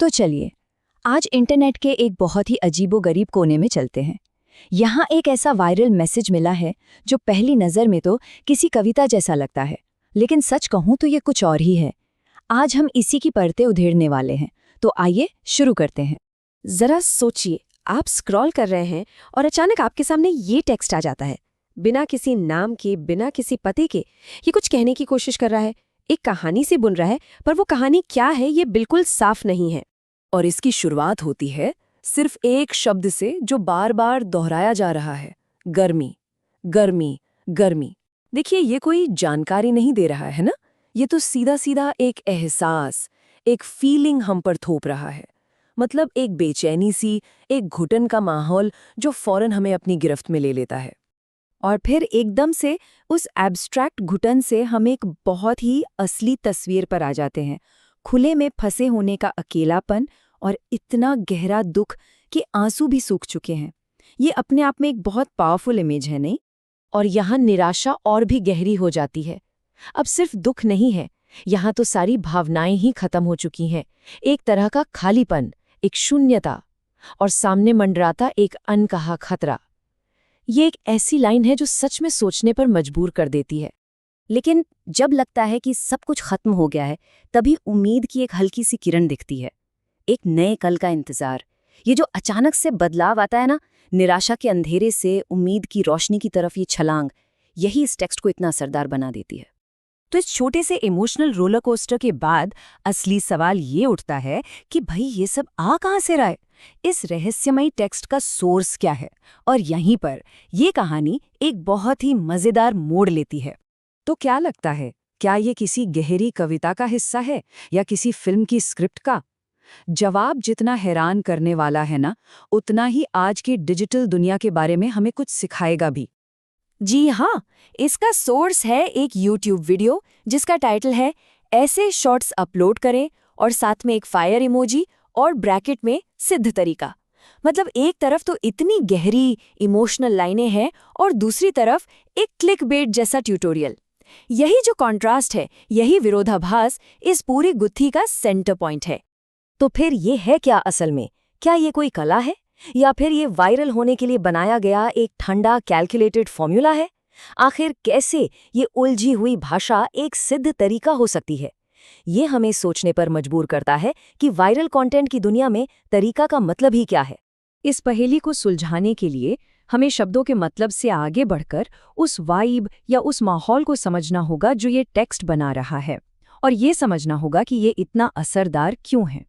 तो चलिए आज इंटरनेट के एक बहुत ही अजीबोगरीब कोने में चलते हैं। यहाँ एक ऐसा वायरल मैसेज मिला है जो पहली नज़र में तो किसी कविता जैसा लगता है, लेकिन सच कहूँ तो ये कुछ और ही है। आज हम इसी की परतें उधेड़ने वाले हैं, तो आइए शुरू करते हैं। जरा सोचिए, आप स्क्रॉल कर रहे हैं और अचानक आपके सामने ये टेक्स्ट आ जाता है। बिना किसी नाम के, बिना किसी पते के ये कुछ कहने की कोशिश कर रहा है, एक कहानी से बुन रहा है, पर वो कहानी क्या है ये बिल्कुल साफ नहीं है। और इसकी शुरुआत होती है सिर्फ एक शब्द से जो बार बार दोहराया जा रहा है, गर्मी, गर्मी, गर्मी। देखिए, ये कोई जानकारी नहीं दे रहा है ना, ये तो सीधा सीधा एक एहसास, एक फीलिंग हम पर थोप रहा है। मतलब एक बेचैनी सी, एक घुटन का माहौल जो फौरन हमें अपनी गिरफ्त में ले लेता है। और फिर एकदम से उस एब्स्ट्रैक्ट घुटन से हम एक बहुत ही असली तस्वीर पर आ जाते हैं। खुले में फंसे होने का अकेलापन और इतना गहरा दुख कि आंसू भी सूख चुके हैं। ये अपने आप में एक बहुत पावरफुल इमेज है, नहीं? और यहाँ निराशा और भी गहरी हो जाती है। अब सिर्फ दुख नहीं है, यहाँ तो सारी भावनाएं ही खत्म हो चुकी हैं। एक तरह का खालीपन, एक शून्यता, और सामने मंडराता एक अनकहा खतरा। ये एक ऐसी लाइन है जो सच में सोचने पर मजबूर कर देती है। लेकिन जब लगता है कि सब कुछ खत्म हो गया है, तभी उम्मीद की एक हल्की सी किरण दिखती है। एक नए कल का इंतजार। ये जो अचानक से बदलाव आता है ना, निराशा के अंधेरे से उम्मीद की रोशनी की तरफ ये छलांग, यही इस टेक्स्ट को इतना असरदार बना देती है। तो इस छोटे से इमोशनल रोलर कोस्टर के बाद असली सवाल ये उठता है कि भाई ये सब आ कहाँ से रहा है? इस रहस्यमयी टेक्स्ट का सोर्स क्या है? और यहीं पर ये कहानी एक बहुत ही मजेदार मोड़ लेती है। तो क्या लगता है, क्या ये किसी गहरी कविता का हिस्सा है या किसी फिल्म की स्क्रिप्ट का? जवाब जितना हैरान करने वाला है ना, उतना ही आज की डिजिटल दुनिया के बारे में हमें कुछ सिखाएगा भी। जी हाँ, इसका सोर्स है एक YouTube वीडियो जिसका टाइटल है ऐसे शॉर्ट्स अपलोड करें और साथ में एक फायर इमोजी और ब्रैकेट में सिद्ध तरीका। मतलब एक तरफ तो इतनी गहरी इमोशनल लाइनें हैं और दूसरी तरफ एक क्लिकबेट जैसा ट्यूटोरियल। यही जो कॉन्ट्रास्ट है, यही विरोधाभास इस पूरी गुत्थी का सेंटर पॉइंट है। तो फिर ये है क्या असल में? क्या ये कोई कला है या फिर ये वायरल होने के लिए बनाया गया एक ठंडा कैलकुलेटेड फॉर्मूला है? आखिर कैसे ये उलझी हुई भाषा एक सिद्ध तरीका हो सकती है? ये हमें सोचने पर मजबूर करता है कि वायरल कंटेंट की दुनिया में तरीका का मतलब ही क्या है। इस पहेली को सुलझाने के लिए हमें शब्दों के मतलब से आगे बढ़कर उस वाइब या उस माहौल को समझना होगा जो ये टेक्स्ट बना रहा है, और ये समझना होगा कि ये इतना असरदार क्यों है।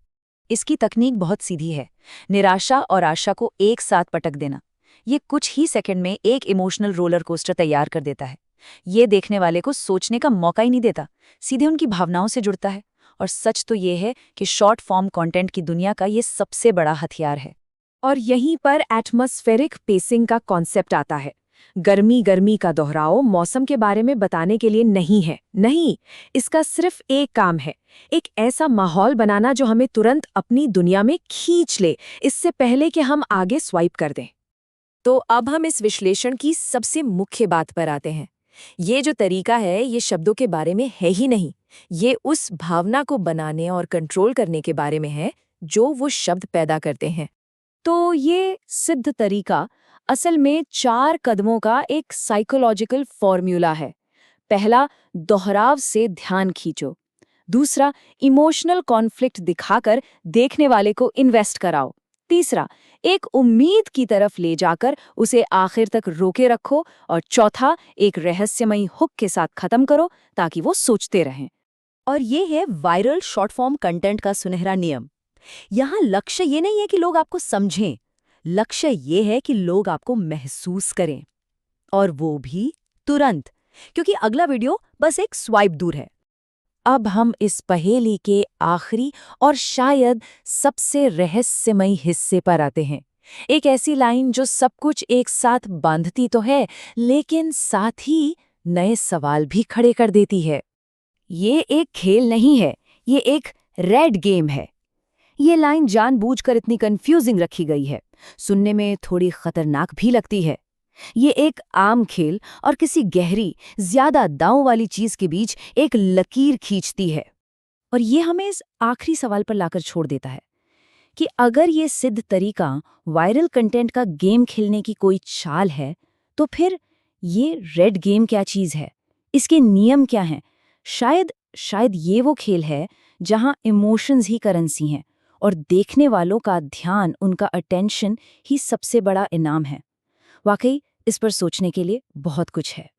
इसकी तकनीक बहुत सीधी है, निराशा और आशा को एक साथ पटक देना। ये कुछ ही सेकंड में एक इमोशनल रोलर कोस्टर तैयार कर देता है। ये देखने वाले को सोचने का मौका ही नहीं देता, सीधे उनकी भावनाओं से जुड़ता है। और सच तो ये है कि शॉर्ट फॉर्म कंटेंट की दुनिया का ये सबसे बड़ा हथियार है। और यहीं पर एटमॉस्फेरिक पेसिंग का कॉन्सेप्ट आता है। गर्मी गर्मी का दोहराव मौसम के बारे में बताने के लिए नहीं है, नहीं, इसका सिर्फ एक काम है, एक ऐसा माहौल बनाना जो हमें तुरंत अपनी दुनिया में खींच ले, इससे पहले कि हम आगे स्वाइप कर दें। तो अब हम इस विश्लेषण की सबसे मुख्य बात पर आते हैं। ये जो तरीका है, ये शब्दों के बारे में है ही नहीं, ये उस भावना को बनाने और कंट्रोल करने के बारे में है जो वो शब्द पैदा करते हैं। तो ये सिद्ध तरीका असल में 4 कदमों का एक साइकोलॉजिकल फॉर्मूला है। पहला, दोहराव से ध्यान खींचो। दूसरा, इमोशनल कॉन्फ्लिक्ट दिखाकर देखने वाले को इन्वेस्ट कराओ। तीसरा, एक उम्मीद की तरफ ले जाकर उसे आखिर तक रोके रखो। और चौथा, एक रहस्यमयी हुक के साथ खत्म करो ताकि वो सोचते रहें। और ये है वायरल शॉर्ट फॉर्म कंटेंट का सुनहरा नियम। यहाँ लक्ष्य ये नहीं है कि लोग आपको समझें, लक्ष्य ये है कि लोग आपको महसूस करें, और वो भी तुरंत, क्योंकि अगला वीडियो बस एक स्वाइप दूर है। अब हम इस पहेली के आखिरी और शायद सबसे रहस्यमयी हिस्से पर आते हैं। एक ऐसी लाइन जो सब कुछ एक साथ बांधती तो है, लेकिन साथ ही नए सवाल भी खड़े कर देती है। ये एक खेल नहीं है, ये एक रेड गेम है। ये लाइन जानबूझकर इतनी कंफ्यूजिंग रखी गई है, सुनने में थोड़ी खतरनाक भी लगती है। ये एक आम खेल और किसी गहरी, ज्यादा दांव वाली चीज के बीच एक लकीर खींचती है। और ये हमें इस आखिरी सवाल पर लाकर छोड़ देता है कि अगर ये सिद्ध तरीका वायरल कंटेंट का गेम खेलने की कोई चाल है, तो फिर ये रेड गेम क्या चीज़ है? इसके नियम क्या हैं? शायद ये वो खेल है जहां इमोशंस ही करेंसी हैं और देखने वालों का ध्यान, उनका अटेंशन ही सबसे बड़ा इनाम है। वाकई इस पर सोचने के लिए बहुत कुछ है।